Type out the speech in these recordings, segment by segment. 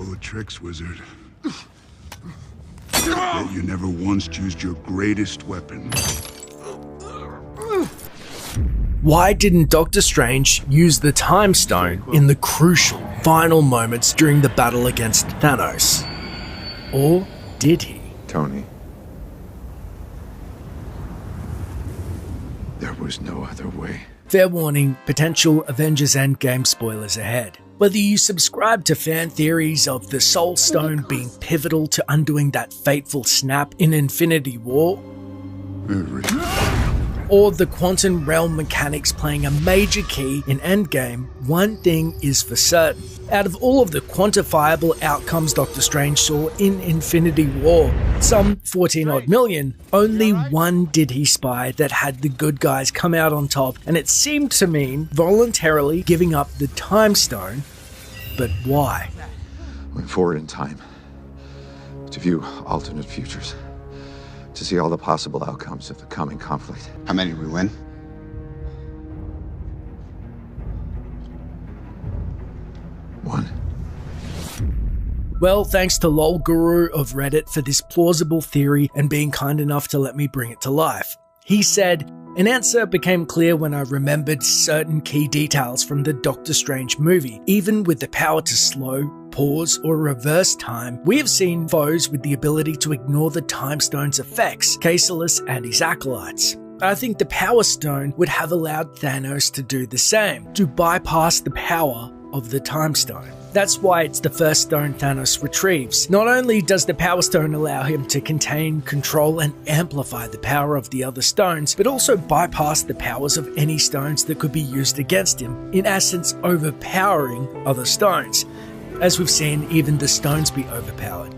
full of tricks, wizard. Yet you never once used your greatest weapon. Why didn't Doctor Strange use the Time Stone in the crucial final moments during the battle against Thanos? Or did he? Tony. There was no other way. Fair warning, potential Avengers Endgame spoilers ahead. Whether you subscribe to fan theories of the Soul Stone being pivotal to undoing that fateful snap in Infinity War, or the quantum realm mechanics playing a major key in Endgame, one thing is for certain. Out of all of the quantifiable outcomes Doctor Strange saw in Infinity War, some 14 odd million, only one did he spy that had the good guys come out on top, and it seemed to mean voluntarily giving up the Time Stone. But why? Went forward in time to view alternate futures, to see all the possible outcomes of the coming conflict. How many did we win? One. Well, thanks to LOL Guru of Reddit for this plausible theory and being kind enough to let me bring it to life. He said, an answer became clear when I remembered certain key details from the Doctor Strange movie. Even with the power to slow, pause, or reverse time, we have seen foes with the ability to ignore the Time Stone's effects, Kaecilius and his acolytes. I think the Power Stone would have allowed Thanos to do the same, to bypass the power of the Time Stone. That's why it's the first stone Thanos retrieves. Not only does the Power Stone allow him to contain, control, and amplify the power of the other stones, but also bypass the powers of any stones that could be used against him, in essence overpowering other stones. As we've seen, even the stones be overpowered.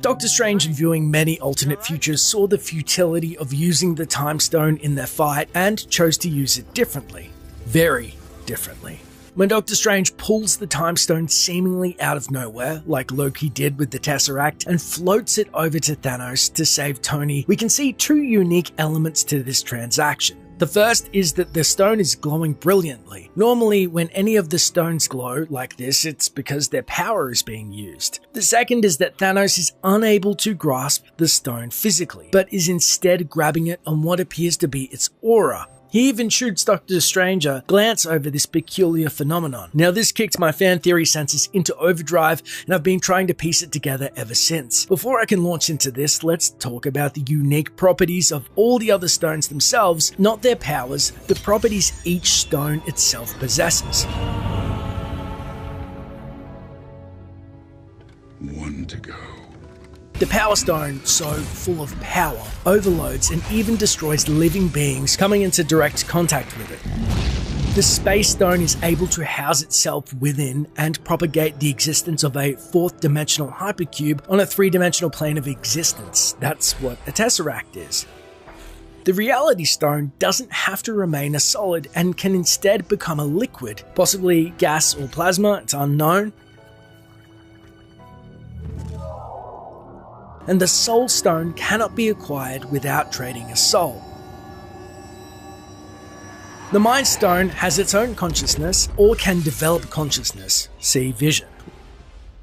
Doctor Strange, in viewing many alternate futures, saw the futility of using the Time Stone in their fight and chose to use it differently. Very differently. When Doctor Strange pulls the Time Stone seemingly out of nowhere, like Loki did with the Tesseract, and floats it over to Thanos to save Tony, we can see two unique elements to this transaction. The first is that the stone is glowing brilliantly. Normally, when any of the stones glow like this, it's because their power is being used. The second is that Thanos is unable to grasp the stone physically, but is instead grabbing it on what appears to be its aura. He even shoots Doctor Strange a glance over this peculiar phenomenon. Now, this kicked my fan theory senses into overdrive, and I've been trying to piece it together ever since. Before I can launch into this, let's talk about the unique properties of all the other stones themselves, not their powers, the properties each stone itself possesses. One to go. The Power Stone, so full of power, overloads and even destroys living beings coming into direct contact with it. The Space Stone is able to house itself within and propagate the existence of a fourth-dimensional hypercube on a three-dimensional plane of existence. That's what a Tesseract is. The Reality Stone doesn't have to remain a solid and can instead become a liquid, possibly gas or plasma, it's unknown. And the Soul Stone cannot be acquired without trading a soul. The Mind Stone has its own consciousness or can develop consciousness, see Vision.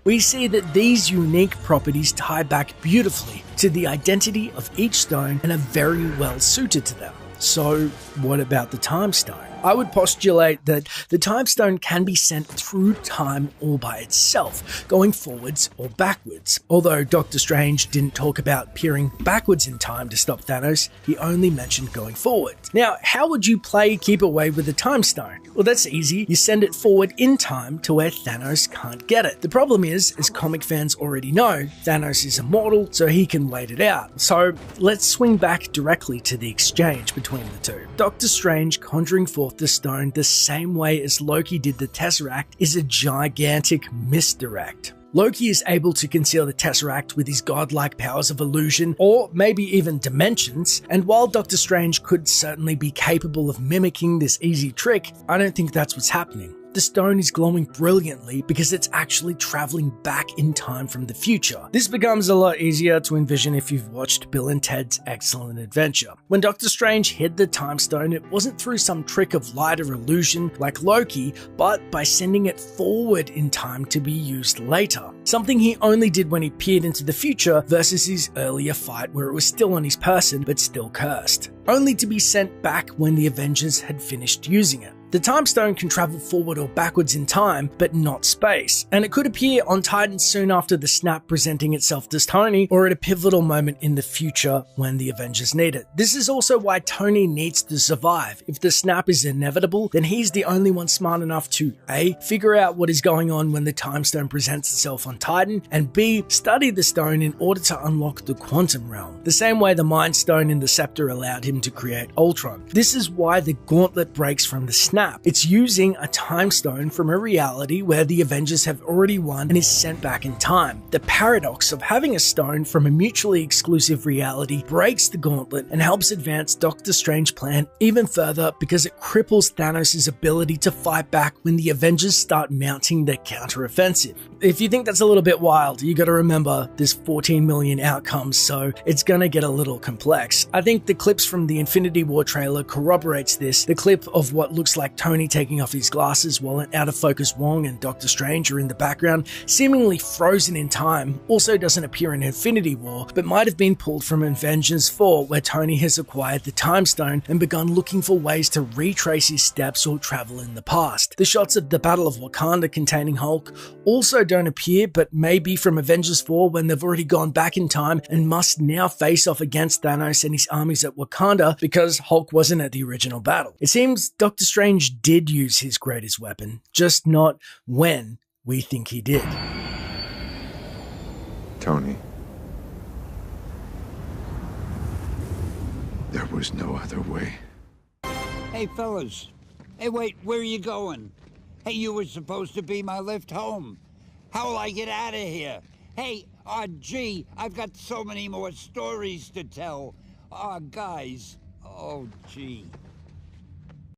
We see that these unique properties tie back beautifully to the identity of each stone and are very well suited to them. So what about the Time Stone? I would postulate that the Time Stone can be sent through time all by itself, going forwards or backwards. Although Doctor Strange didn't talk about peering backwards in time to stop Thanos, he only mentioned going forward. Now, how would you play keep away with the Time Stone? Well, that's easy. You send it forward in time to where Thanos can't get it. The problem is, as comic fans already know, Thanos is immortal, so he can wait it out. So let's swing back directly to the exchange between the two. Doctor Strange conjuring forth the stone the same way as Loki did the Tesseract is a gigantic misdirect. Loki is able to conceal the Tesseract with his godlike powers of illusion, or maybe even dimensions, and while Doctor Strange could certainly be capable of mimicking this easy trick, I don't think that's what's happening. the stone is glowing brilliantly because it's actually traveling back in time from the future. This becomes a lot easier to envision if you've watched Bill and Ted's Excellent Adventure. When Doctor Strange hid the time stone, it wasn't through some trick of light or illusion like Loki, but by sending it forward in time to be used later. Something he only did when he peered into the future versus his earlier fight where it was still on his person but still cursed, only to be sent back when the Avengers had finished using it. The time stone can travel forward or backwards in time, but not space, and it could appear on Titan soon after the snap presenting itself to Tony, or at a pivotal moment in the future when the Avengers need it. This is also why Tony needs to survive. If the snap is inevitable, then he's the only one smart enough to A, figure out what is going on when the time stone presents itself on Titan, and B, study the stone in order to unlock the quantum realm, the same way the Mind Stone in the Scepter allowed him to create Ultron. This is why the gauntlet breaks from the snap. It's using a time stone from a reality where the Avengers have already won and is sent back in time. The paradox of having a stone from a mutually exclusive reality breaks the gauntlet and helps advance Doctor Strange's plan even further because it cripples Thanos' ability to fight back when the Avengers start mounting their counteroffensive. If you think that's a little bit wild, you gotta remember there's 14 million outcomes, so it's gonna get a little complex. I think the clips from the Infinity War trailer corroborates this. The clip of what looks like Tony taking off his glasses while an out-of-focus Wong and Doctor Strange are in the background, seemingly frozen in time, also doesn't appear in Infinity War, but might have been pulled from Avengers 4, where Tony has acquired the Time Stone and begun looking for ways to retrace his steps or travel in the past. The shots of the Battle of Wakanda containing Hulk also don't appear, but may be from Avengers 4 when they've already gone back in time and must now face off against Thanos and his armies at Wakanda because Hulk wasn't at the original battle. It seems Doctor Strange did use his greatest weapon, just not when we think he did. Tony. There was no other way. Hey, fellas. Hey, wait, where are you going? Hey, you were supposed to be my lift home. How will I get out of here? Hey, gee, I've got so many more stories to tell. Guys. Oh, gee.